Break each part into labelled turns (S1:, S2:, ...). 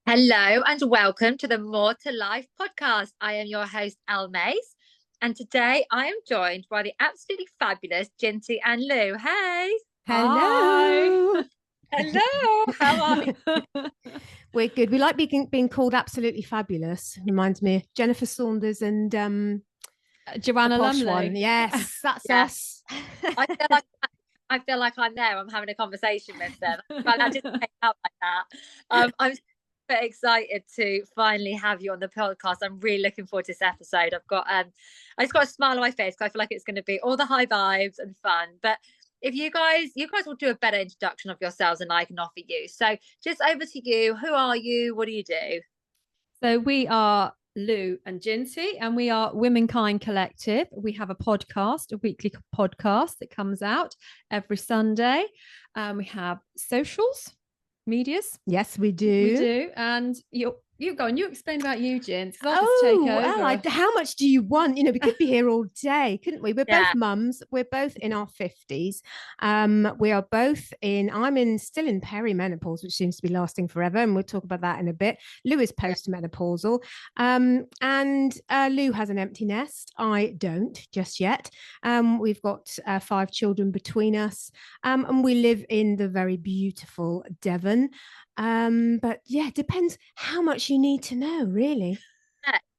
S1: Hello and welcome to the More to Life podcast. I am your host, Elle Mace, and today I am joined by the absolutely fabulous Jinty and Lou. Hey.
S2: Hello.
S1: Hello. How are you?
S2: We're good. We like being called absolutely fabulous. Reminds me of Jennifer Saunders and
S3: Joanna Lumley.
S2: One. Yes, that's us.
S1: I feel like I'm there. I'm having a conversation with them. I didn't take it up like that. I'm super excited to finally have you on the podcast. I'm really looking forward to this episode. I just got a smile on my face because I feel like it's going to be all the high vibes and fun. But if you guys will do a better introduction of yourselves than I can offer you. So just over to you. Who are you? What do you do?
S3: So we are Lou and Jinty, and we are Womankind Collective. We have a podcast, a weekly podcast that comes out every Sunday. We have socials, medias.
S2: Yes, we do.
S3: We do. And you go and you explain about you, Jint. Well,
S2: how much do you want? We could be here all day, couldn't we? We're both mums. We're both in our 50s. We are both still in perimenopause, which seems to be lasting forever. And we'll talk about that in a bit. Lou is postmenopausal. And Lou has an empty nest. I don't just yet. We've got 5 children between us. And we live in the very beautiful Devon. But yeah, it depends how much you need to know, really.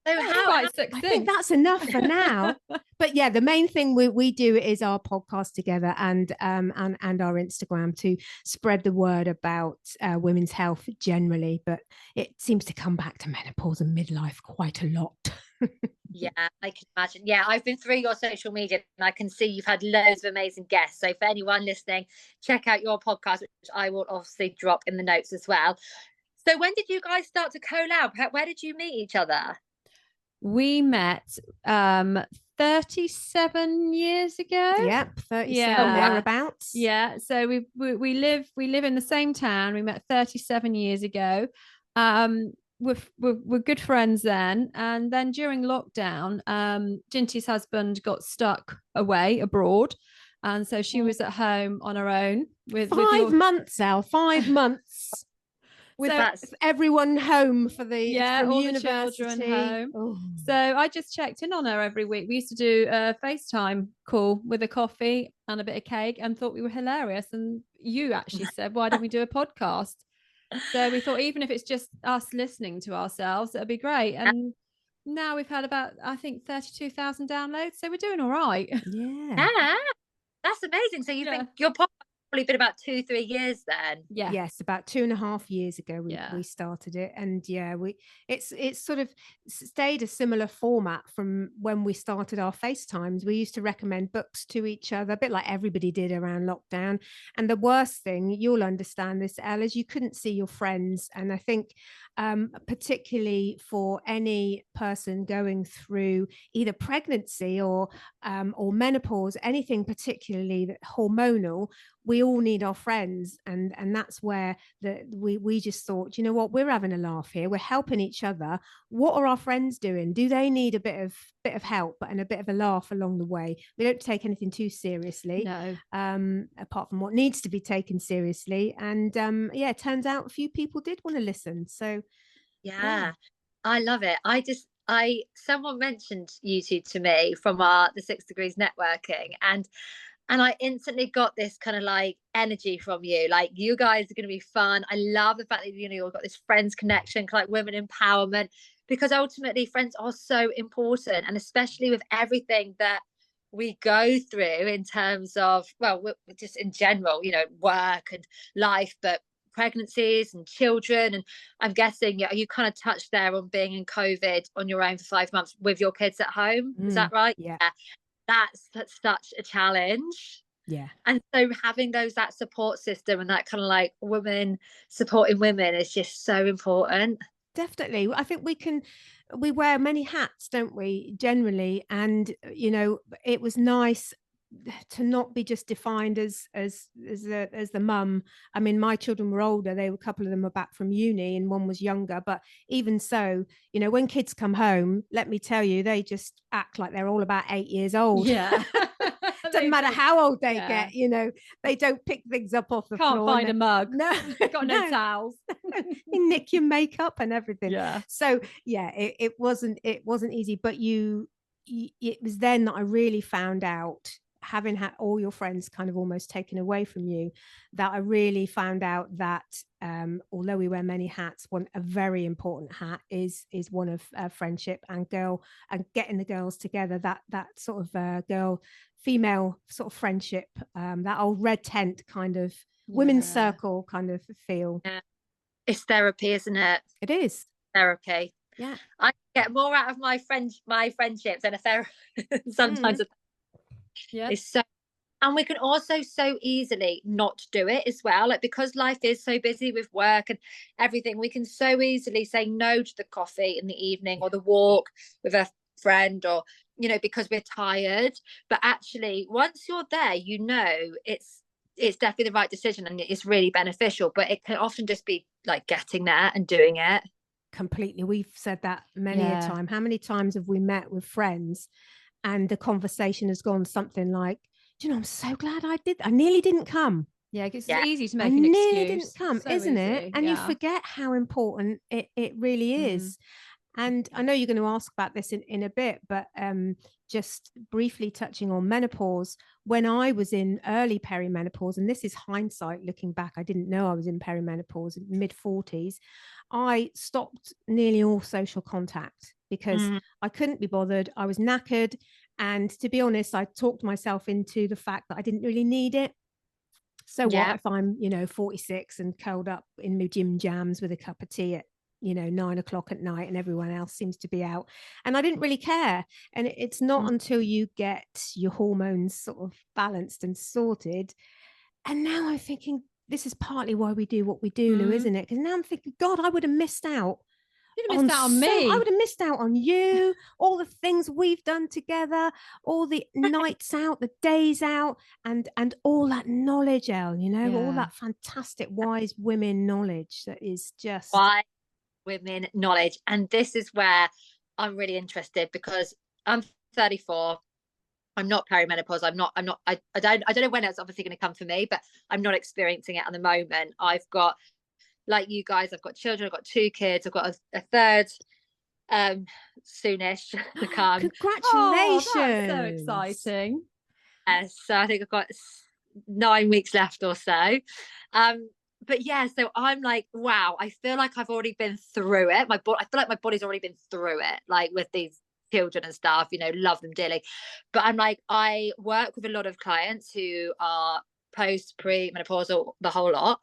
S1: So
S3: I
S2: think that's enough for now. But yeah, the main thing we do is our podcast together and our Instagram to spread the word about women's health generally. But it seems to come back to menopause and midlife quite a lot.
S1: Yeah, I can imagine. Yeah, I've been through your social media and I can see you've had loads of amazing guests. So for anyone listening, check out your podcast, which I will obviously drop in the notes as well. So when did you guys start to collab? Where did you meet each other?
S3: We met 37 years ago.
S2: Yep, 37 thereabouts.
S3: Yeah, so we live in the same town. We met 37 years ago. We're good friends then, and then during lockdown, Jinty's husband got stuck away abroad, and so she was at home on her own with
S2: 5 months, Elle. 5 months. With everyone home from
S3: all
S2: university.
S3: The children home. Oh. So I just checked in on her every week. We used to do a FaceTime call with a coffee and a bit of cake and thought we were hilarious. And you actually said, why don't we do a podcast? So we thought, even if it's just us listening to ourselves, it'd be great. And now we've had about, I think, 32,000 downloads. So we're doing all right.
S2: Yeah.
S1: That's amazing. So you've been your podcast probably been about 2-3 years then.
S2: Yes, about 2.5 years ago we started it, and it's sort of stayed a similar format from when we started our FaceTimes. We used to recommend books to each other, a bit like everybody did around lockdown. And the worst thing, you'll understand this, Elle, is you couldn't see your friends. And I think particularly for any person going through either pregnancy or menopause, anything particularly hormonal, we all need our friends, and that's where we just thought, you know what, we're having a laugh here, we're helping each other. What are our friends doing? Do they need a bit of help and a bit of a laugh along the way? We don't take anything too seriously, apart from what needs to be taken seriously. And it turns out a few people did want to listen. So
S1: I love it. Someone mentioned you two to me from the 6 Degrees networking, and I instantly got this kind of like energy from you. Like, you guys are going to be fun. I love the fact that, you've got this friends connection, like women empowerment, because ultimately friends are so important. And especially with everything that we go through in terms of, well, just in general, work and life, but pregnancies and children. And I'm guessing you kind of touched there on being in COVID on your own for 5 months with your kids at home. Is that right?
S2: Yeah.
S1: That's such a challenge.
S2: Yeah.
S1: And so having that support system and that kind of like women supporting women is just so important.
S2: Definitely. I think we wear many hats, don't we, generally? And it was nice to not be just defined as the mum. I mean, my children were older. A couple of them were back from uni and one was younger, but even so, when kids come home, let me tell you, they just act like they're all about 8 years old. Doesn't matter how old they get, you know, they don't pick things up off the floor.
S3: Can't find a mug.
S2: No,
S3: got no towels.
S2: They nick your makeup and everything.
S3: Yeah.
S2: So yeah, it wasn't easy, but it was then that I really found out, having had all your friends kind of almost taken away from you, that I really found out that although we wear many hats, a very important hat is one of friendship and getting the girls together, that sort of female sort of friendship, that old red tent kind of women's circle kind of feel.
S1: Yeah. It's therapy, isn't it?
S2: It is
S1: therapy.
S2: Yeah,
S1: I get more out of my friendships than a therapy sometimes.
S3: Yeah,
S1: it's so, and we can also so easily not do it as well, like because life is so busy with work and everything, we can so easily say no to the coffee in the evening or the walk with a friend, or you know, because we're tired. But actually once you're there, you know, it's definitely the right decision and it's really beneficial, but it can often just be like getting there and doing it.
S2: Completely. We've said that many a time. How many times have we met with friends and the conversation has gone something like, do you know, I'm so glad I nearly didn't come.
S3: Yeah, because it's easy to make
S2: an
S3: excuse.
S2: Nearly didn't come, so isn't easy. It? And you forget how important it really is. And I know you're going to ask about this in a bit, but just briefly touching on menopause, when I was in early perimenopause, and this is hindsight looking back, I didn't know I was in perimenopause, mid-40s, I stopped nearly all social contact because I couldn't be bothered. I was knackered. And to be honest, I talked myself into the fact that I didn't really need it. So what if I'm, you know, 46 and curled up in my gym jams with a cup of tea at, you know, 9 o'clock at night and everyone else seems to be out, and I didn't really care. And it's not until you get your hormones sort of balanced and sorted. And now I'm thinking, this is partly why we do what we do, Lou, isn't it? Because now I'm thinking, God, I would have missed out.
S3: You'd have missed out on me.
S2: I would have missed out on you, all the things we've done together, all the nights out, the days out, and all that knowledge, Elle, you know, all that fantastic wise women knowledge that is just
S1: wise women knowledge. And this is where I'm really interested, because I'm 34. I'm not perimenopause. I don't know when it's obviously going to come for me, but I'm not experiencing it at the moment. I've got, like you guys, I've got children, I've got 2 kids, I've got a third soonish to come.
S2: Congratulations.
S3: Oh, that's so exciting.
S1: So I think I've got 9 weeks left or so. But yeah, so I'm like, wow, I feel like I've already been through it. I feel like my body's already been through it, like with these children and stuff, you know, love them dearly. But I'm like, I work with a lot of clients who are post, pre-menopausal, the whole lot.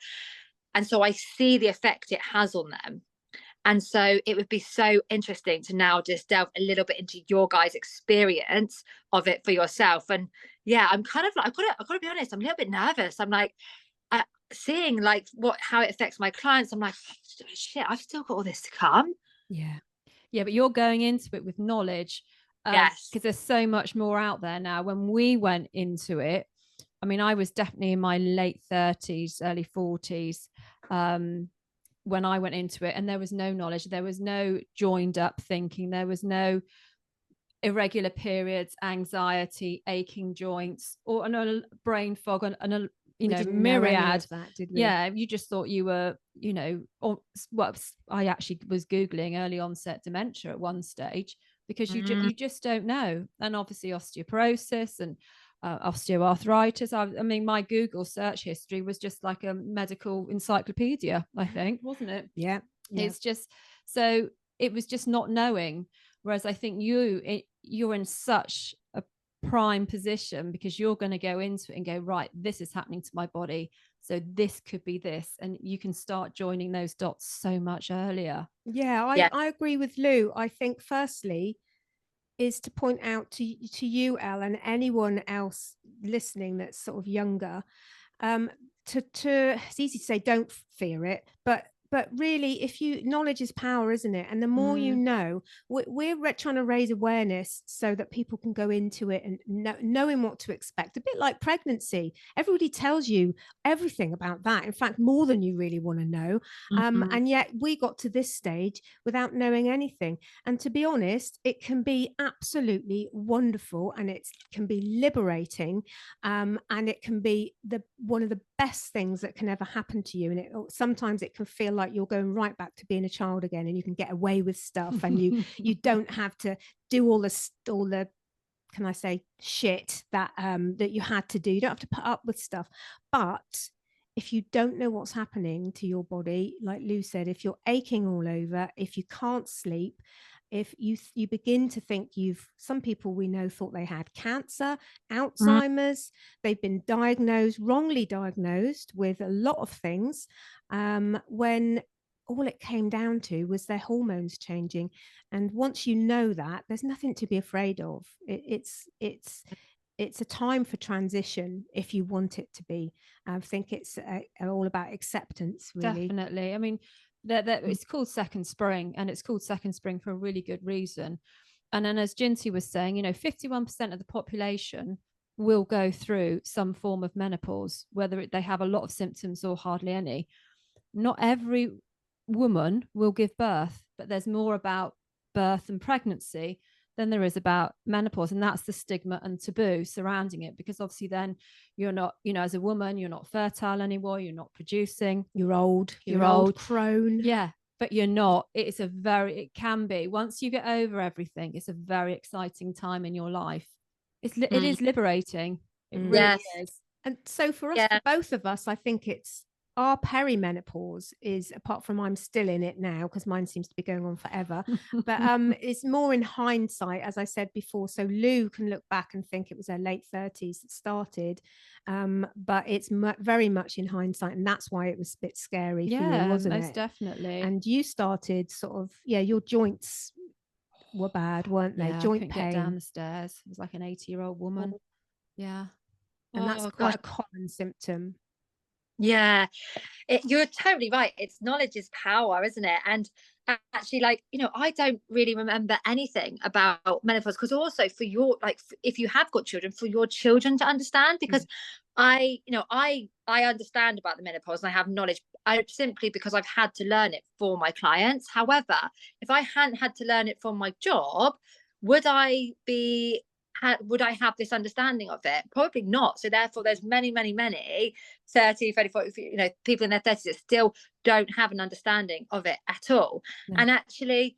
S1: And so I see the effect it has on them. And so it would be so interesting to now just delve a little bit into your guys' experience of it for yourself. And yeah, I'm kind of like, I've got to be honest, I'm a little bit nervous. I'm like, seeing like how it affects my clients. I'm like, shit, I've still got all this to come.
S3: Yeah, but you're going into it with knowledge.
S1: Yes,
S3: because there's so much more out there now. When we went into it, I mean, I was definitely in my late 30s, early 40s when I went into it, and there was no knowledge. There was no joined up thinking. There was no irregular periods, anxiety, aching joints, or a brain fog, and a myriad
S2: of that, did we?
S3: Yeah, you just thought you were, you know, or what I actually was Googling early onset dementia at one stage, because you just don't know. And obviously osteoporosis and osteoarthritis. I mean, my Google search history was just like a medical encyclopedia, I think, wasn't it?
S2: Yeah.
S3: It's just, so it was just not knowing. Whereas I think you're in such a prime position, because you're going to go into it and go, right, this is happening to my body, so this could be this, and you can start joining those dots so much earlier.
S2: I agree with Lou. I think firstly is to point out to you, Elle, and anyone else listening that's sort of younger, to it's easy to say don't fear it, but but really, knowledge is power, isn't it? And the more you know, we're trying to raise awareness so that people can go into it and knowing what to expect. A bit like pregnancy. Everybody tells you everything about that. In fact, more than you really want to know. And yet we got to this stage without knowing anything. And to be honest, it can be absolutely wonderful, and it can be liberating, and it can be one of the best things that can ever happen to you. And sometimes it can feel like you're going right back to being a child again, and you can get away with stuff, and you don't have to do all the can I say shit that you had to do. You don't have to put up with stuff. But if you don't know what's happening to your body, like Lou said, if you're aching all over, if you can't sleep, if you begin to think some people we know thought they had cancer, Alzheimer's, they've been wrongly diagnosed with a lot of things, when all it came down to was their hormones changing. And once you know that, there's nothing to be afraid of. It's a time for transition if you want it to be. I think it's all about acceptance, really.
S3: Definitely. I mean, it's called Second Spring, and it's called Second Spring for a really good reason. And then, as Jinty was saying, 51% of the population will go through some form of menopause, whether they have a lot of symptoms or hardly any. Not every woman will give birth, but there's more about birth and pregnancy than there is about menopause. And that's the stigma and taboo surrounding it, because obviously then you're not, as a woman, you're not fertile anymore, you're not producing,
S2: you're old crone.
S3: Yeah, but you're not. It can be, once you get over everything, it's a very exciting time in your life. It is liberating. It really is.
S2: And so for us, for both of us, I think it's our perimenopause is, apart from I'm still in it now because mine seems to be going on forever, but it's more in hindsight, as I said before. So Lou can look back and think it was her late 30s that started, but it's very much in hindsight, and that's why it was a bit scary for you, wasn't it?
S3: Most definitely.
S2: And you started sort of, your joints were bad, weren't they? Joint pain.
S3: Get down the stairs. It was like an 80-year-old woman. Yeah.
S2: And that's quite a common symptom.
S1: Yeah, you're totally right. It's knowledge is power, isn't it? And actually, I don't really remember anything about menopause, because also for your, if you have got children, for your children to understand, because I understand about the menopause and I have knowledge, simply because I've had to learn it for my clients. However, if I hadn't had to learn it for my job, would I have this understanding of it? Probably not. So therefore there's many 30, 30, 40, people in their 30s that still don't have an understanding of it at all. And actually,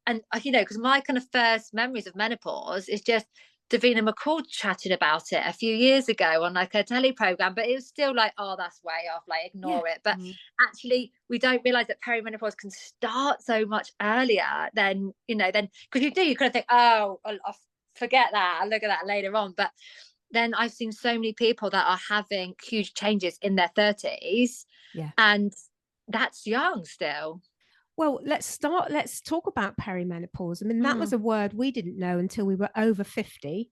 S1: because my kind of first memories of menopause is just Davina McCall chatted about it a few years ago on like a telly program, but it was still like, oh, that's way off, ignore it. But actually we don't realize that perimenopause can start so much earlier than, because you kind of think, oh, I'll forget that, I'll look at that later on. But then I've seen so many people that are having huge changes in their 30s, and that's young still.
S2: Well, let's talk about perimenopause. I mean, that was a word we didn't know until we were over 50.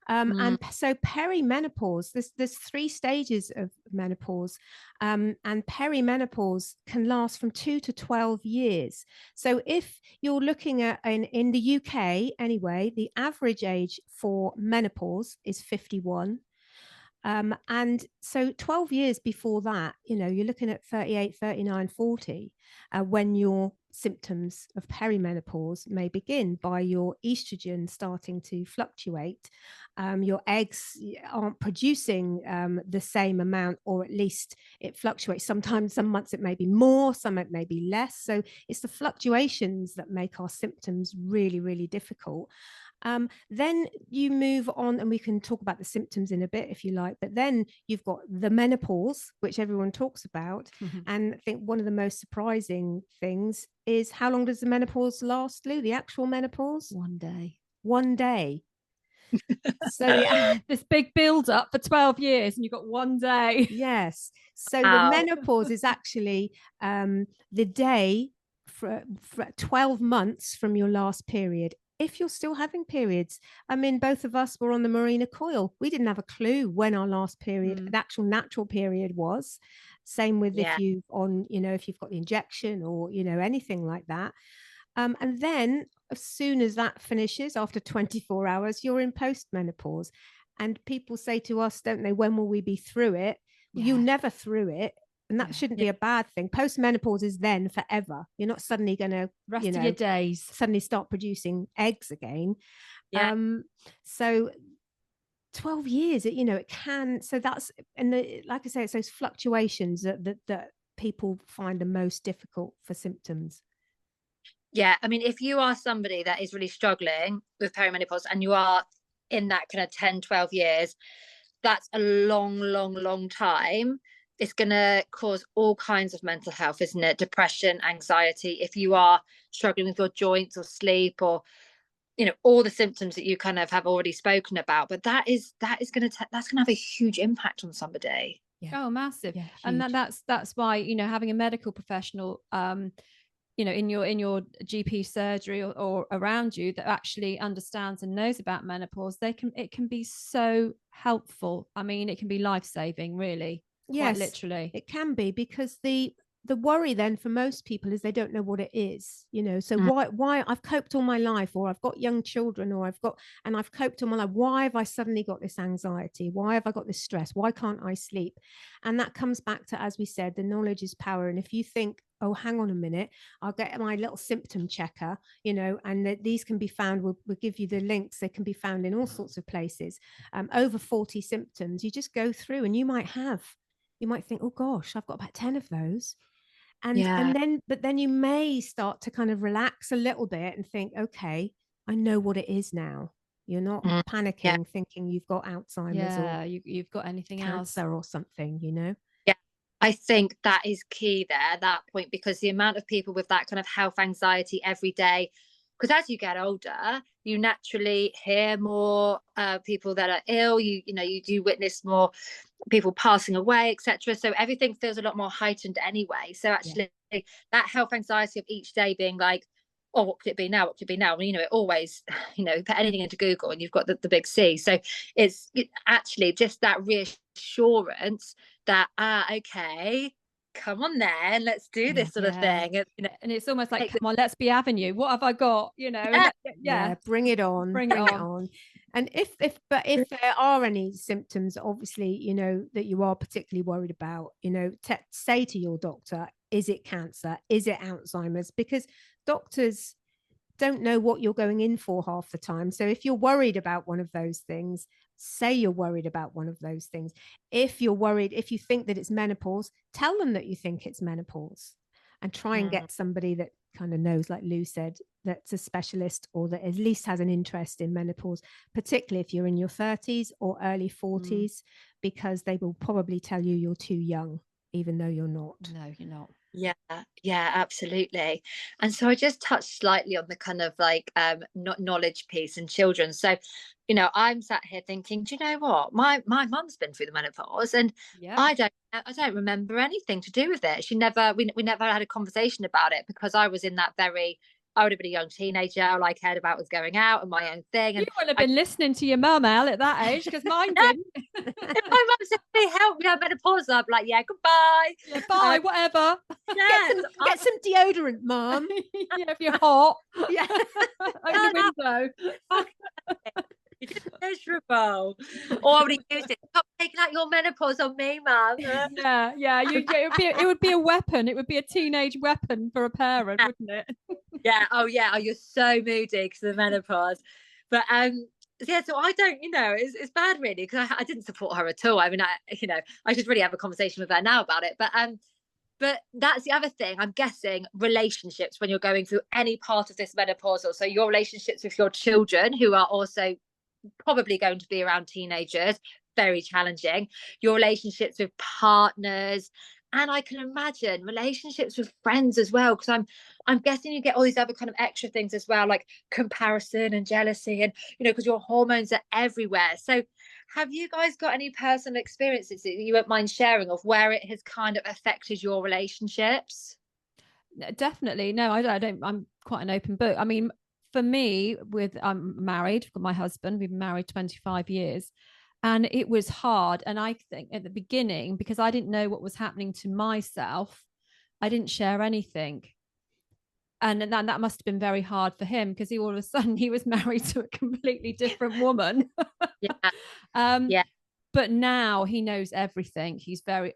S2: And so perimenopause, there's 3 stages of menopause, and perimenopause can last from 2 to 12 years. So if you're looking at, in the UK anyway, the average age for menopause is 51. And so 12 years before that, you're looking at 38, 39, 40, when your symptoms of perimenopause may begin, by your estrogen starting to fluctuate. Your eggs aren't producing the same amount, or at least it fluctuates. Sometimes, some months it may be more, some it may be less. So it's the fluctuations that make our symptoms really, really difficult. Then you move on, and we can talk about the symptoms in a bit if you like, but then you've got the menopause, which everyone talks about. And I think one of the most surprising things is, how long does the menopause last, Lou? The actual menopause?
S3: 1 day.
S2: 1 day. So
S3: this big build up for 12 years and you've got 1 day.
S2: Yes. So the menopause is actually the day for 12 months from your last period. if you're still having periods. I mean, both of us were on the Mirena coil. We didn't have a clue when our last period, the actual natural period was. Same with if you've if you've got the injection or, anything like that. And then as soon as that finishes, after 24 hours, you're in postmenopause. And people say to us, don't they, when will we be through it? Well, you're never through it. And that shouldn't be a bad thing. Postmenopause is then forever. You're not suddenly going to
S3: rest of your days
S2: suddenly start producing eggs again. So 12 years, it can. So that's, and like I say, it's those fluctuations that people find the most difficult for symptoms.
S1: Yeah, I mean, if you are somebody that is really struggling with perimenopause and you are in that kind of 10, 12 years, that's a long, long, long time. It's going to cause all kinds of mental health, isn't it? Depression, anxiety. If you are struggling with your joints or sleep or, all the symptoms that you kind of have already spoken about, but that's going to have a huge impact on somebody.
S3: Yeah. Oh, massive. Yeah, and that's why, having a medical professional, in your GP surgery or around you that actually understands and knows about menopause, it can be so helpful. I mean, it can be life-saving, really. Yes, quite literally.
S2: It can be, because the worry then for most people is they don't know what it is, so why I've coped all my life, or I've got young children, or I've coped all my life. Why have I suddenly got this anxiety? Why have I got this stress? Why can't I sleep? And that comes back to, as we said, the knowledge is power. And if you think, oh, hang on a minute, I'll get my little symptom checker, and these can be found, we'll give you the links. They can be found in all sorts of places. Over 40 symptoms. You just go through and you might think, oh gosh, I've got about 10 of those. And then you may start to kind of relax a little bit and think, okay, I know what it is now. You're not panicking, thinking you've got Alzheimer's or
S3: you've got anything
S2: cancer
S3: else
S2: or something,
S1: Yeah, I think that is key there, that point, because the amount of people with that kind of health anxiety every day, because as you get older, you naturally hear more people that are ill. You do witness more people passing away, etc. So everything feels a lot more heightened anyway. So actually, that health anxiety of each day being like, oh, what could it be now? What could it be now? Well, it always, put anything into Google and you've got the big C. So it's actually just that reassurance that, okay, come on then, let's do this sort of thing.
S3: And it's almost like, come on, let's be Avenue. What have I got?
S2: Bring it on. Bring it on. And if there are any symptoms, obviously, that you are particularly worried about, say to your doctor, is it cancer? Is it Alzheimer's? Because doctors don't know what you're going in for half the time. So if you're worried about one of those things, say you're worried about one of those things. If you're worried, if you think that it's menopause, tell them that you think it's menopause, and try and get somebody that kind of knows, like Lou said, that's a specialist or that at least has an interest in menopause, particularly if you're in your 30s or early 40s, because they will probably tell you you're too young, even though you're not.
S3: No, you're not.
S1: Yeah, absolutely. And so I just touched slightly on the kind of like knowledge piece in children. So, I'm sat here thinking, do you know what? My mum's been through the menopause, and I don't remember anything to do with it. We never had a conversation about it, because I was in that I would have been a young teenager. All I cared about was going out and my own thing. And
S3: you would have been listening to your mum, Elle, at that age, because mine didn't.
S1: If my mum said, hey, help me, I'm menopause, I'd be like, yeah, goodbye.
S3: Yeah, bye, whatever.
S2: Get some deodorant, Mum.
S3: If you're hot. Open the window.
S1: You're just miserable. Or I would have used it. Stop taking out your menopause on me, Mum.
S3: It would be a weapon. It would be a teenage weapon for a parent, wouldn't it?
S1: Oh, you're so moody because of the menopause. But so I don't, it's bad really, because I didn't support her at all. I mean, I should really have a conversation with her now about it. But that's the other thing. I'm guessing relationships, when you're going through any part of this menopausal, so your relationships with your children, who are also probably going to be around teenagers, very challenging. Your relationships with partners, and I can imagine relationships with friends as well, because I'm guessing you get all these other kind of extra things as well, like comparison and jealousy, and because your hormones are everywhere. So have you guys got any personal experiences that you won't mind sharing of where it has kind of affected your relationships?
S3: Definitely. No, I don't. I'm quite an open book. I mean, for me, I'm married, I've got my husband, we've been married 25 years. And it was hard. And I think at the beginning, because I didn't know what was happening to myself, I didn't share anything. And that must have been very hard for him, because all of a sudden he was married to a completely different woman.
S1: Yeah.
S3: But now he knows everything.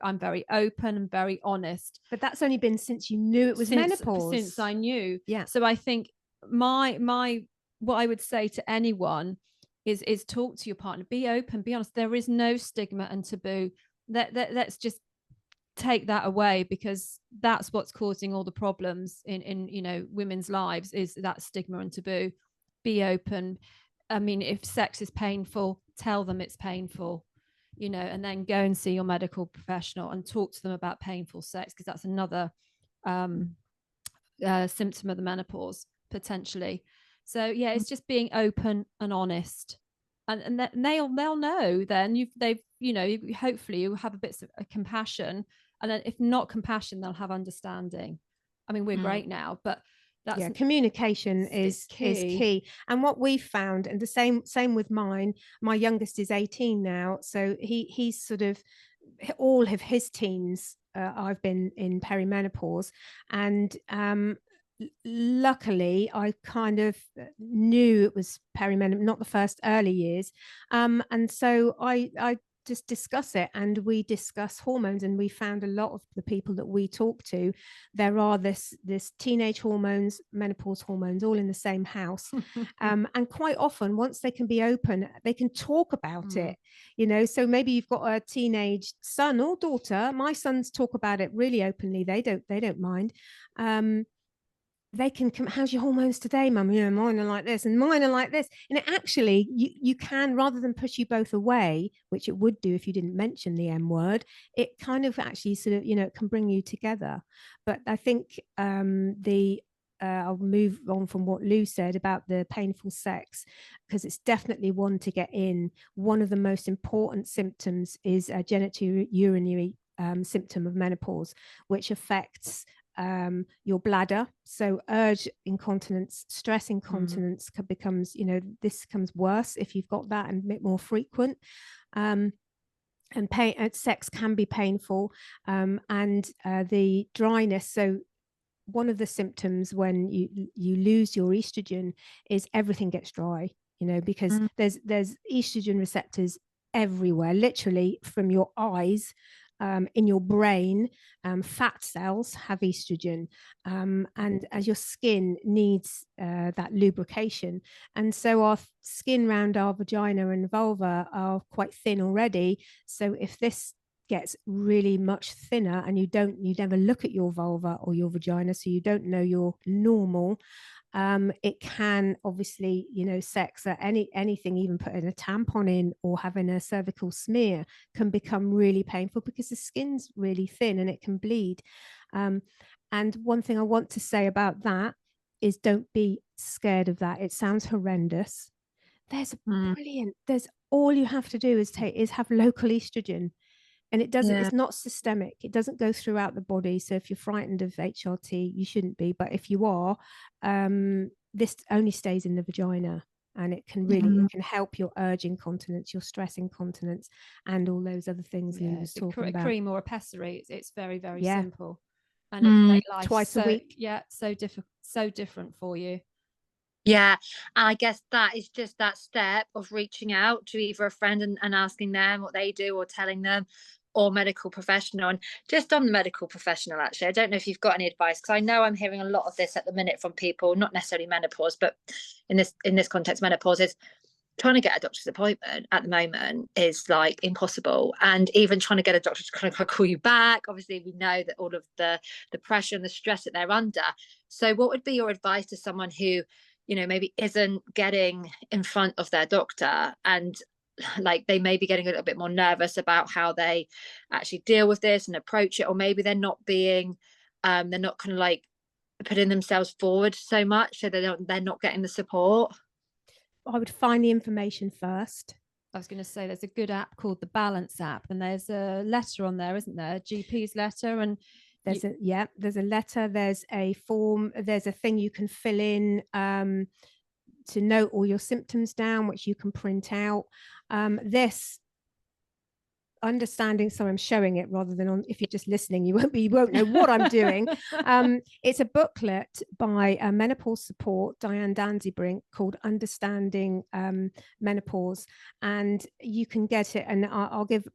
S3: I'm very open and very honest.
S2: But that's only been since you knew it was menopause.
S3: Since I knew.
S2: Yeah.
S3: So I think my what I would say to anyone is talk to your partner, be open, be honest. There is no stigma and taboo. Let's just take that away, because that's what's causing all the problems in women's lives, is that stigma and taboo. Be open. I mean, if sex is painful, tell them it's painful, and then go and see your medical professional and talk to them about painful sex, because that's another symptom of the menopause potentially. So yeah, it's just being open and honest, and they'll know. Then hopefully you have a bit of compassion, and then if not compassion, they'll have understanding. I mean, we're great now, but
S2: communication is key. And what we found, and the same with mine, my youngest is 18 now, so he's sort of all of his teens I've been in perimenopause, and luckily I kind of knew it was perimenopause, not the first early years, and so I just discuss it, and we discuss hormones, and we found a lot of the people that we talk to, there are this teenage hormones, menopause hormones, all in the same house. And quite often, once they can be open, they can talk about it, so maybe you've got a teenage son or daughter. My sons talk about it really openly. They don't mind. They can come, how's your hormones today, mum? Mine are like this and mine are like this. And actually you can, rather than push you both away, which it would do if you didn't mention the M word, it kind of actually sort of, it can bring you together. But I think I'll move on from what Lou said about the painful sex, because it's definitely one to get in. One of the most important symptoms is a genitourinary symptom of menopause, which affects your bladder. So urge incontinence, stress incontinence becomes, this becomes worse if you've got that, and a bit more frequent. And pain and sex can be painful, and the dryness. So one of the symptoms when you lose your estrogen is everything gets dry, because there's estrogen receptors everywhere, literally from your eyes, in your brain. Fat cells have estrogen, and as your skin needs that lubrication, and so our skin around our vagina and vulva are quite thin already. So if this gets really much thinner, and you never look at your vulva or your vagina, so you don't know you're normal, it can obviously, sex, anything, even putting a tampon in or having a cervical smear can become really painful, because the skin's really thin and it can bleed. And one thing I want to say about that is, don't be scared of that. It sounds horrendous. There's all you have to do is have local estrogen. And it doesn't, it's not systemic. It doesn't go throughout the body. So if you're frightened of HRT, you shouldn't be. But if you are, this only stays in the vagina, and it can really, it can help your urge incontinence, your stress incontinence, and all those other things Lou was talking about.
S3: Cream or a pessary. It's very, very simple. And it can make life
S2: twice a week.
S3: Yeah, so different for you.
S1: Yeah, and I guess that is just that step of reaching out to either a friend and asking them what they do, or telling them, or medical professional. And just on the medical professional, actually, I don't know if you've got any advice, because I know I'm hearing a lot of this at the minute from people, not necessarily menopause, but in this context, menopause is trying to get a doctor's appointment at the moment is like impossible. And even trying to get a doctor to kind of call you back, obviously we know that all of the pressure and the stress that they're under. So what would be your advice to someone who, maybe isn't getting in front of their doctor, and like they may be getting a little bit more nervous about how they actually deal with this and approach it, or maybe they're not being they're not kind of like putting themselves forward so much, so they're not getting the support?
S2: I would find the information first.
S3: I was going to say, there's a good app called the Balance app, and there's a letter on there, isn't there? A GP's letter, and
S2: there's a letter, there's a form, there's a thing you can fill in, note all your symptoms down, which you can print out. This understanding, sorry, I'm showing it rather than on, if you're just listening, you won't know what I'm doing. It's a booklet by menopause support Diane Danzybrink called Understanding Menopause, and you can get it, and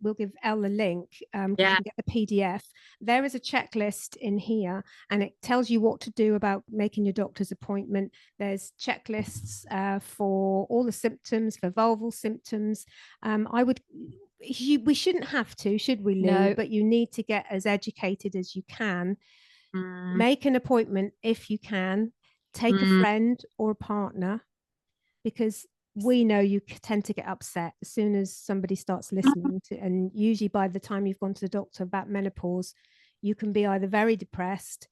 S2: we'll give Elle the link. You can get the PDF. There is a checklist in here, and it tells you what to do about making your doctor's appointment. There's checklists for all the symptoms, for vulval symptoms. We shouldn't have to, should we, Lou? No. But you need to get as educated as you can. Make an appointment if you can. Take a friend or a partner, because we know you tend to get upset as soon as somebody starts listening to, and usually by the time you've gone to the doctor about menopause, you can be either very depressed,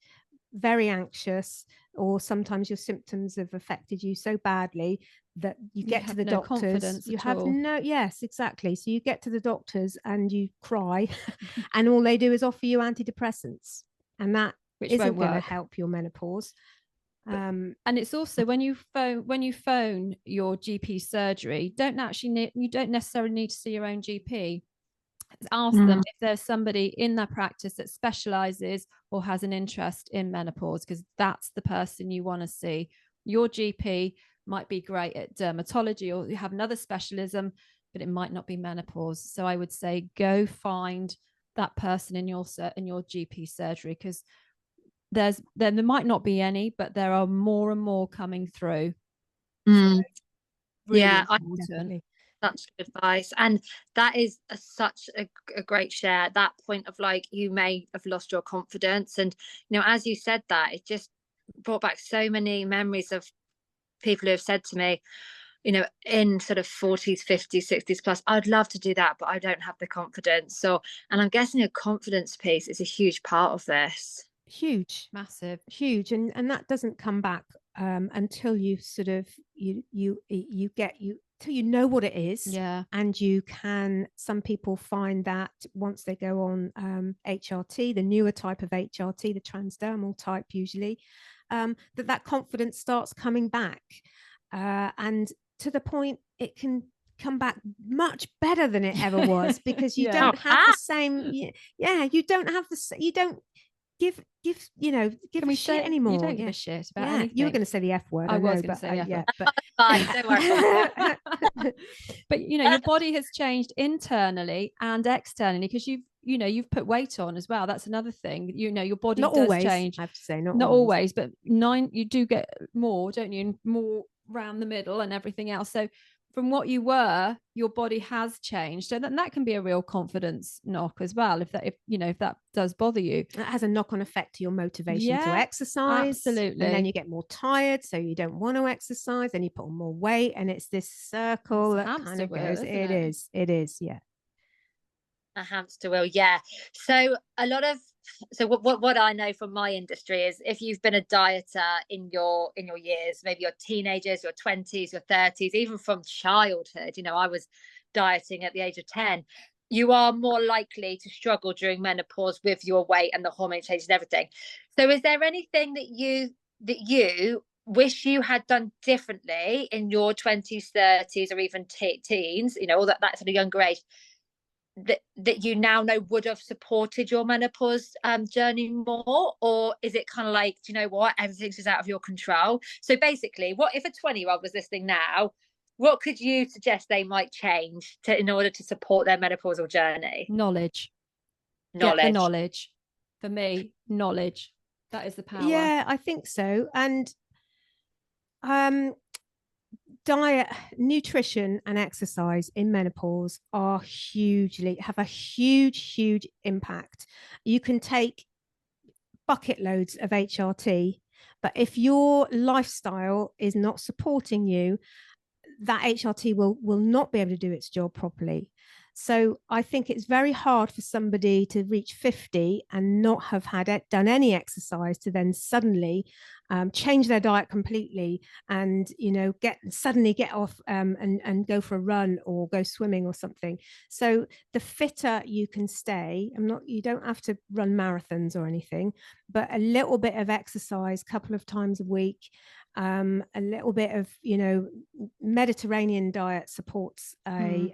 S2: very anxious, or sometimes your symptoms have affected you so badly that you get to the doctors, you have no, yes, exactly. So you get to the doctors and you cry and all they do is offer you antidepressants, and that isn't going to help your menopause.
S3: And it's also when you phone your GP surgery, you don't necessarily need to see your own GP. Ask them if there's somebody in their practice that specializes or has an interest in menopause, because that's the person you want to see. Your GP might be great at dermatology, or you have another specialism, but it might not be menopause. So I would say go find that person in your GP surgery, because there might not be any, but there are more and more coming through. So really important.
S1: Such advice, and that is such a great share. That point of like, you may have lost your confidence, and as you said that, it just brought back so many memories of people who have said to me, in sort of 40s, 50s, 60s plus, I'd love to do that, but I don't have the confidence. So, and I'm guessing a confidence piece is a huge part of this.
S2: Huge, massive, huge, and that doesn't come back until you sort of till you know what it is. And you can, some people find that once they go on HRT, the newer type of HRT, the transdermal type usually, that confidence starts coming back, and to the point it can come back much better than it ever was, because you don't have the same you don't have the, you don't give a shit anymore.
S3: You don't give a shit about anything.
S2: You were going to say the F word.
S3: I was going to say the F word. But but your body has changed internally and externally, because you've put weight on as well. That's another thing. Your body does change.
S2: I have to say, not
S3: always, but you do get more, don't you? More round the middle and everything else. So from what you were, your body has changed, and that can be a real confidence knock as well. If that does bother you,
S2: that has a knock-on effect to your motivation to exercise.
S3: Absolutely.
S2: And then you get more tired, so you don't want to exercise. Then you put on more weight, and it's this circle that kind of goes. It is, yeah.
S1: A hamster wheel, yeah. So what I know from my industry is, if you've been a dieter in your years, maybe your teenagers, your 20s, your 30s, even from childhood, I was dieting at the age of 10, you are more likely to struggle during menopause with your weight and the hormone changes and everything. So is there anything that you wish you had done differently in your 20s, 30s, or even teens, all that sort of younger age, that you now know would have supported your menopause journey more? Or is it kind of like, do you know what, everything's just out of your control? So basically, what if a 20-year-old was listening now, what could you suggest they might change in order to support their menopausal journey?
S3: Knowledge. Get the knowledge. For me, knowledge. That is the power.
S2: Yeah, I think so. And diet, nutrition and exercise in menopause have a huge impact. You can take bucket loads of HRT, but if your lifestyle is not supporting you, that HRT will not be able to do its job properly. So I think it's very hard for somebody to reach 50 and not have done any exercise to then suddenly change their diet completely and, you know, suddenly get off and go for a run or go swimming or something. So the fitter you can stay, you don't have to run marathons or anything, but a little bit of exercise, couple of times a week, a little bit of, you know, Mediterranean diet supports a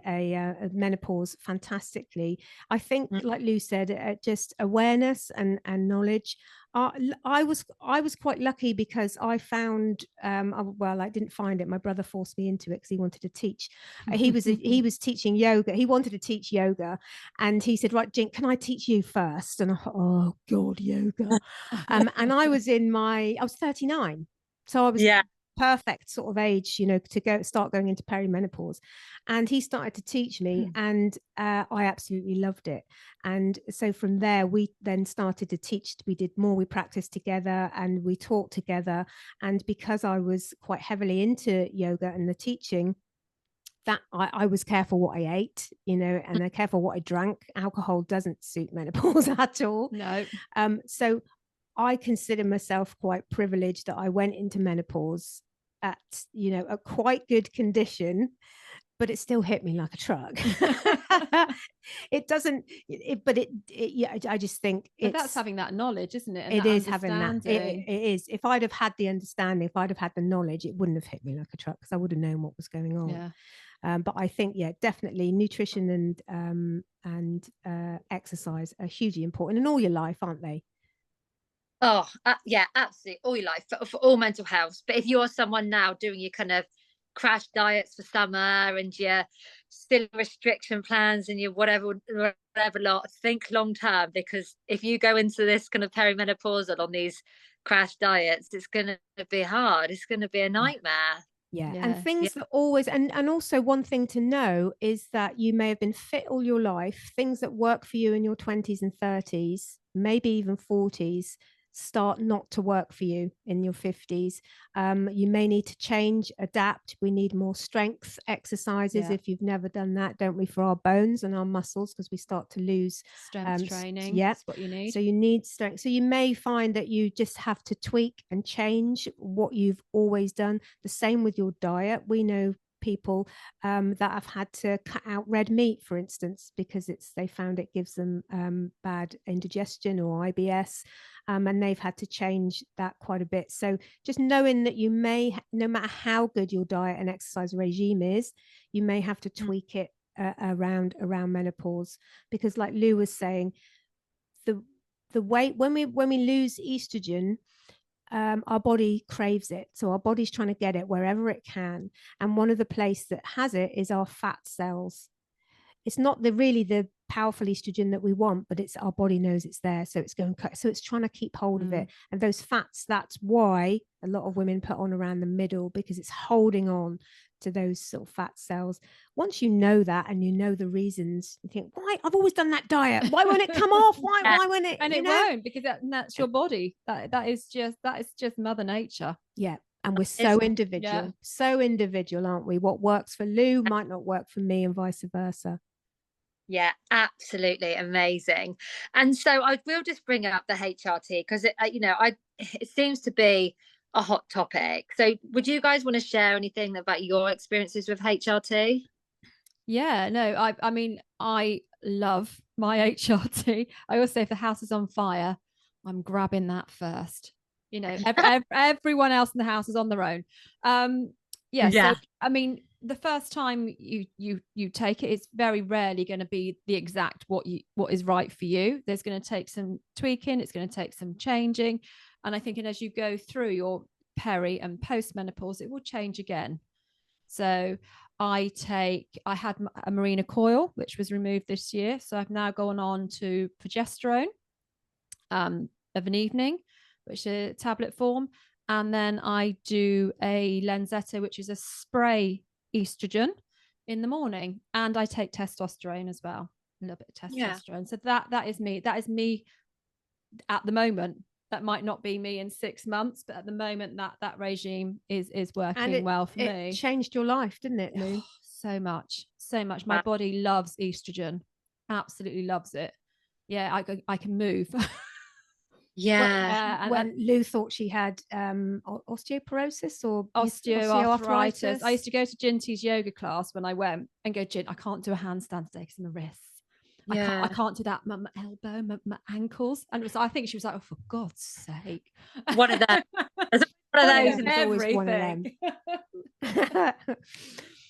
S2: menopause fantastically. I think, like Lou said, just awareness and knowledge. I was quite lucky because I found I didn't find it. My brother forced me into it because he wanted to teach. He was teaching yoga. He wanted to teach yoga, and he said, "Right, Jink, can I teach you first?" And I thought, "Oh God, yoga." And I was 39. So I was perfect sort of age, you know, to start going into perimenopause. And he started to teach me, and I absolutely loved it. And so from there, we then started to teach. We practiced together and we taught together. And because I was quite heavily into yoga and the teaching, that I was careful what I ate, you know, and careful what I drank. Alcohol doesn't suit menopause at all.
S3: No.
S2: So I consider myself quite privileged that I went into menopause at, you know, a quite good condition, but it still hit me like a truck. It doesn't, yeah, I just think
S3: that's having that knowledge, isn't it? And
S2: it is having that. It is. If I'd have had the understanding, if I'd have had the knowledge, it wouldn't have hit me like a truck because I would have known what was going on.
S3: Yeah.
S2: But I think, definitely nutrition and exercise are hugely important in all your life, aren't they?
S1: Oh, yeah, absolutely. All your life for all mental health. But if you're someone now doing your kind of crash diets for summer and your still restriction plans and your whatever lot, think long term, because if you go into this kind of perimenopausal on these crash diets, it's going to be hard. It's going to be a nightmare.
S2: Yeah. And things that always, and also one thing to know is that you may have been fit all your life. Things that work for you in your 20s and 30s, maybe even 40s, start not to work for you in your 50s. You may need to change, adapt. We need more strength exercises if you've never done that, don't we, for our bones and our muscles, because we start to lose
S3: strength training.
S2: That's
S3: what you need.
S2: So you need strength. So you may find that you just have to tweak and change what you've always done. The same with your diet. We know people that have had to cut out red meat, for instance, because they found it gives them bad indigestion or IBS, and they've had to change that quite a bit. So just knowing that you may, no matter how good your diet and exercise regime is, you may have to tweak it around menopause, because like Lou was saying, the weight, when we lose estrogen, our body craves it. So our body's trying to get it wherever it can. And one of the places that has it is our fat cells. It's not really the powerful estrogen that we want, but it's our body knows it's there. So it's trying to keep hold of it. And those fats, that's why a lot of women put on around the middle, because it's holding on to those sort of fat cells. Once you know that and you know the reasons, you think, why? I've always done that diet. Why won't it come off? Why won't it?
S3: And it won't, because that's your body. That is just Mother Nature.
S2: Yeah. And we're so individual, aren't we? What works for Lou might not work for me, and vice versa.
S1: Yeah, absolutely amazing. And so I will just bring up the HRT because it seems to be a hot topic. So would you guys want to share anything about your experiences with HRT?
S3: Yeah, no, I mean, I love my HRT. I always say if the house is on fire, I'm grabbing that first. You know, everyone else in the house is on their own. So I mean, the first time you take it, it's very rarely going to be the exact what is right for you. There's going to take some tweaking, it's going to take some changing, and I think as you go through your peri and post menopause, it will change again. So I had a Mirena coil, which was removed this year, so I've now gone on to progesterone of an evening, which is a tablet form, and then I do a Lenzetto, which is a spray estrogen in the morning, and I take testosterone as well, a little bit of testosterone. So that is me at the moment. That might not be me in 6 months, but at the moment that regime is working well for me.
S2: It changed your life, didn't it, Lou?
S3: so much. My body loves estrogen, absolutely loves it. Yeah, I can move.
S1: Yeah.
S2: When Lou thought she had osteoporosis or
S3: osteoarthritis. I used to go to Jinty's yoga class when I went and go, Jint, I can't do a handstand today because of my wrists. I can't do that. My elbow, my ankles. And I think she was like, oh, for God's sake.
S1: One of them. One of those.
S2: It's always one of them.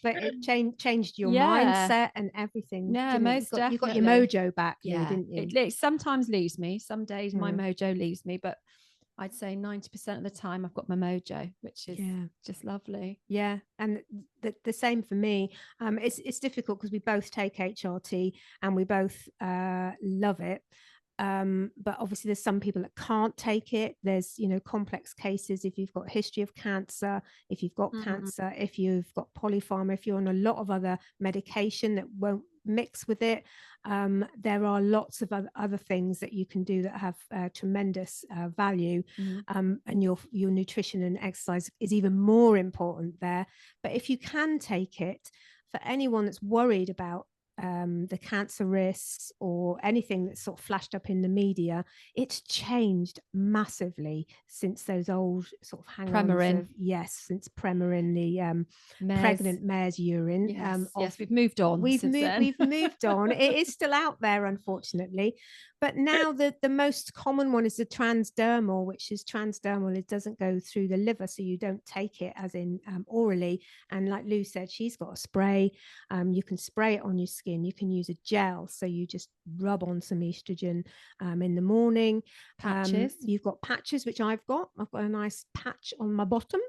S2: But it changed your mindset and everything.
S3: Yeah, most definitely.
S2: You got your mojo back, Lou, didn't you?
S3: It sometimes leaves me. Some days my mojo leaves me, but I'd say 90% of the time I've got my mojo, which is just lovely.
S2: Yeah. And the same for me. It's difficult because we both take HRT and we both love it. But obviously there's some people that can't take it. There's, complex cases. If you've got a history of cancer, if you've got cancer, if you've got polypharma, if you're on a lot of other medication that won't mix with it, there are lots of other things that you can do that have tremendous value. And your nutrition and exercise is even more important there. But if you can take it, for anyone that's worried about the cancer risks or anything that's sort of flashed up in the media, it's changed massively since those old sort of
S3: Premarin.
S2: Since Premarin, the pregnant mare's urine.
S3: Yes, we've moved on.
S2: We've moved on. It is still out there, unfortunately. But now the most common one is the transdermal, which is transdermal. It doesn't go through the liver, so you don't take it as in orally. And like Lou said, she's got a spray. You can spray it on your skin. You can use a gel, so you just rub on some estrogen in the morning.
S3: Patches.
S2: You've got patches, which I've got. I've got a nice patch on my bottom,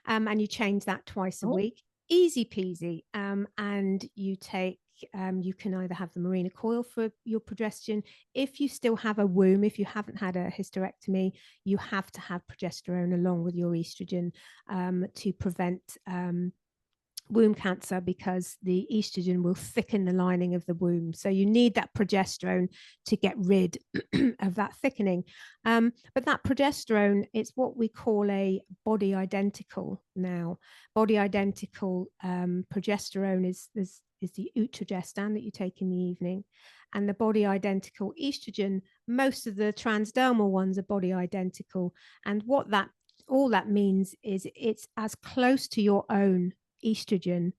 S2: and you change that twice a week. Easy peasy. And you take. You can either have the Mirena coil for your progesterone. If you still have a womb, if you haven't had a hysterectomy, you have to have progesterone along with your estrogen to prevent womb cancer, because the estrogen will thicken the lining of the womb. So you need that progesterone to get rid of that thickening. But that progesterone, it's what we call a body identical now. Body identical progesterone is the utrogestan that you take in the evening. And the body identical estrogen, most of the transdermal ones are body identical. And what all that means is it's as close to your own estrogen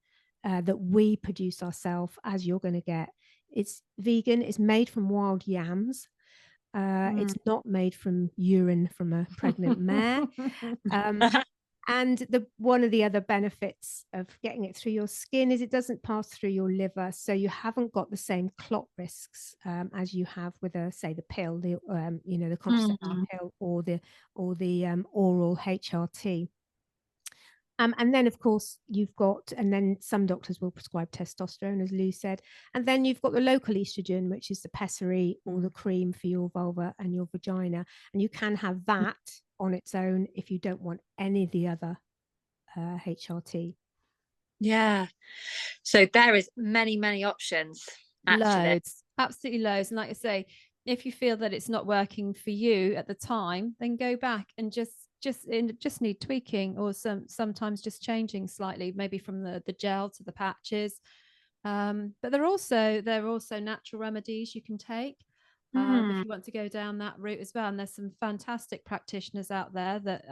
S2: that we produce ourselves as you're going to get. It's vegan. It's made from wild yams. It's not made from urine from a pregnant mare. And one of the other benefits of getting it through your skin is it doesn't pass through your liver, so you haven't got the same clot risks as you have with the pill, the contraceptive pill or the oral HRT. And then, of course, and then some doctors will prescribe testosterone, as Lou said. And then you've got the local estrogen, which is the pessary or the cream for your vulva and your vagina. And you can have that on its own if you don't want any of the other HRT.
S1: Yeah. So there is many options. Actually.
S3: Loads, absolutely loads. And like I say, if you feel that it's not working for you at the time, then go back and just need tweaking, or sometimes just changing slightly, maybe from the gel to the patches. But there are also natural remedies you can take if you want to go down that route as well. And there's some fantastic practitioners out there that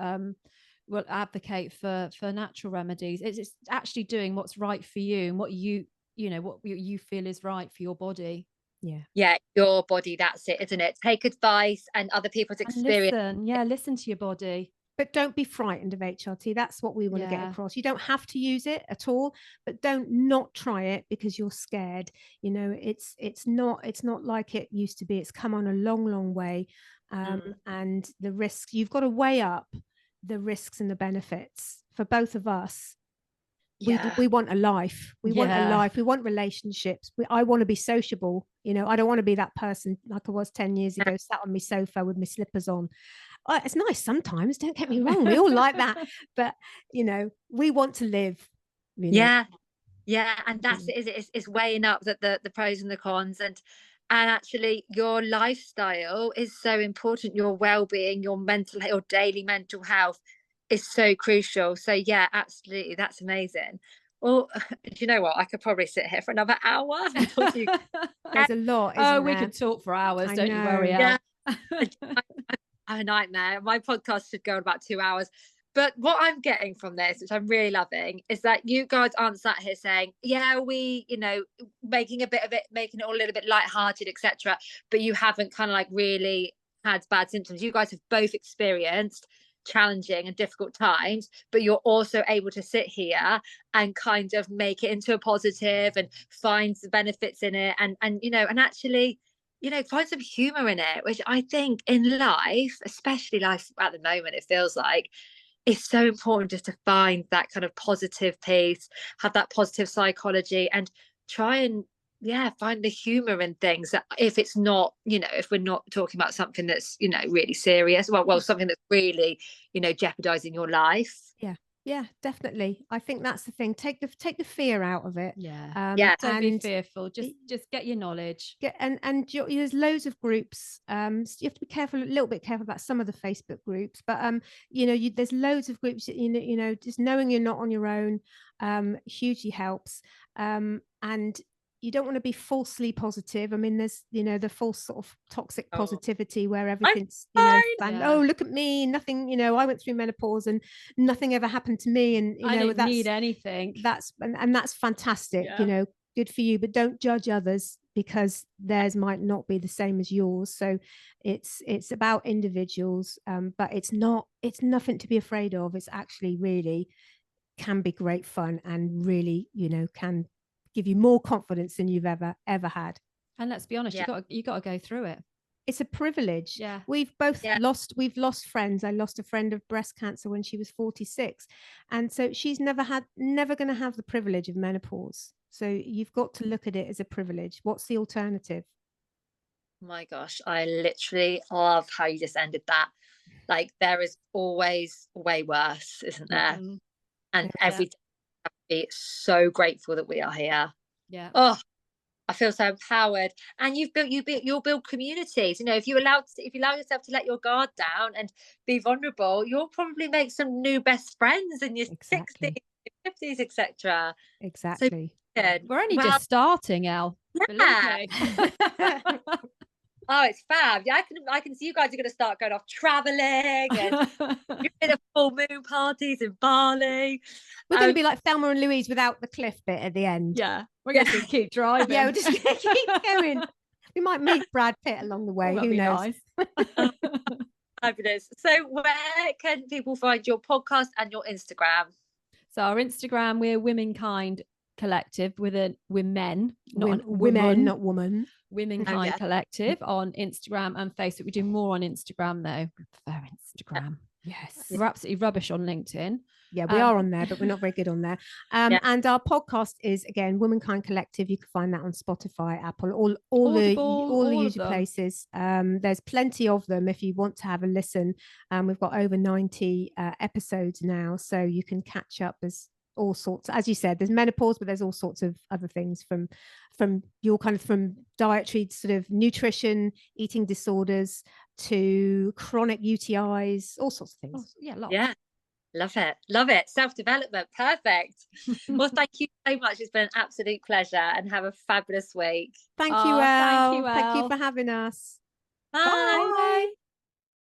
S3: will advocate for natural remedies. It's actually doing what's right for you and what you feel is right for your body.
S1: Yeah, your body, that's it, isn't it? Take advice and other people's experience.
S3: Listen to your body.
S2: But don't be frightened of HRT. That's what we want to get across. You don't have to use it at all, but don't not try it because you're scared. It's not like it used to be. It's come on a long way. And the risks, you've got to weigh up the risks and the benefits for both of us. We want a life. We want a life. We want relationships. I want to be sociable. I don't want to be that person like I was 10 years ago, sat on my sofa with my slippers on. It's nice sometimes, don't get me wrong. We all like that. But, we want to live.
S1: Yeah. And that's it. It's weighing up the pros and the cons. And actually your lifestyle is so important. Your well-being, your your daily mental health is so crucial. So yeah, absolutely. That's amazing. Well, do you know what? I could probably sit here for another hour.
S2: There's a lot, isn't
S3: we
S2: there?
S3: could talk for hours. Don't you
S2: know.
S3: worry, Elle.
S1: Yeah. A nightmare. My podcast should go in about 2 hours. But what I'm getting from this, which I'm really loving, is that you guys aren't sat here saying, yeah, we, making a bit of it, making it all a little bit lighthearted, etc. But you haven't kind of like really had bad symptoms. You guys have both experienced challenging and difficult times, but you're also able to sit here and kind of make it into a positive and find the benefits in it, and actually find some humor in it, which I think in life, especially life at the moment, it feels like it's so important just to find that kind of positive piece, have that positive psychology, and try and find the humor in things. That if it's not, if we're not talking about something that's really serious, well something that's really jeopardizing your life.
S2: Yeah, definitely. I think that's the thing. Take the fear out of it.
S3: Don't be fearful. Just get your knowledge.
S2: There's loads of groups. You have to be careful, a little bit careful about some of the Facebook groups, but there's loads of groups. Just knowing you're not on your own hugely helps. And you don't want to be falsely positive. I mean, there's the false sort of toxic positivity where everything's oh, look at me, nothing, I went through menopause and nothing ever happened to me, and
S3: I didn't need anything.
S2: That's fantastic. Good for you, but don't judge others because theirs might not be the same as yours. So it's about individuals, but it's nothing to be afraid of. It's actually really can be great fun and really can give you more confidence than you've ever had.
S3: And let's be honest, you got to go through it.
S2: It's a privilege.
S3: Yeah.
S2: We've both lost friends. I lost a friend of breast cancer when she was 46. And so she's never going to have the privilege of menopause. So you've got to look at it as a privilege. What's the alternative?
S1: My gosh, I literally love how you just ended that. Like, there is always way worse, isn't there? Mm-hmm. And every day I have to be so grateful that we are here.
S3: Yeah.
S1: Oh, I feel so empowered. And you'll build communities. If you allow yourself to let your guard down and be vulnerable, you'll probably make some new best friends in your 60s, 50s, etc.
S2: Exactly.
S1: So
S3: we're only just starting, Elle.
S1: Yeah. Oh, it's fab. Yeah, I can see you guys are going to start going off traveling and you're in a full moon parties in Bali.
S2: We're going to be like Thelma and Louise without the cliff bit at the end.
S3: Yeah, we're going to keep driving.
S2: Yeah, we're just going to keep going. We might meet Brad Pitt along the way. Who knows?
S3: Nice.
S1: Fabulous. So where can people find your podcast and your Instagram?
S3: So our Instagram, we're Womenkind Collective we're men, not
S2: women, not woman.
S3: Womenkind Collective on Instagram and Facebook. We do more on Instagram though. We prefer Instagram.
S2: Yes.
S3: We're absolutely rubbish on LinkedIn.
S2: Yeah, we are on there, but we're not very good on there. And our podcast is again Womenkind Collective. You can find that on Spotify, Apple, all the YouTube places. There's plenty of them if you want to have a listen. We've got over 90 episodes now, so you can catch up. There's all sorts, as you said, there's menopause, but there's all sorts of other things from your kind of from dietary sort of nutrition, eating disorders to chronic UTIs, all sorts of things.
S3: Lots.
S1: Yeah. Love it. Self-development. Perfect. Well, thank you so much. It's been an absolute pleasure, and have a fabulous week.
S2: Thank you, Elle. Thank you for having us.
S1: Bye.
S3: Bye.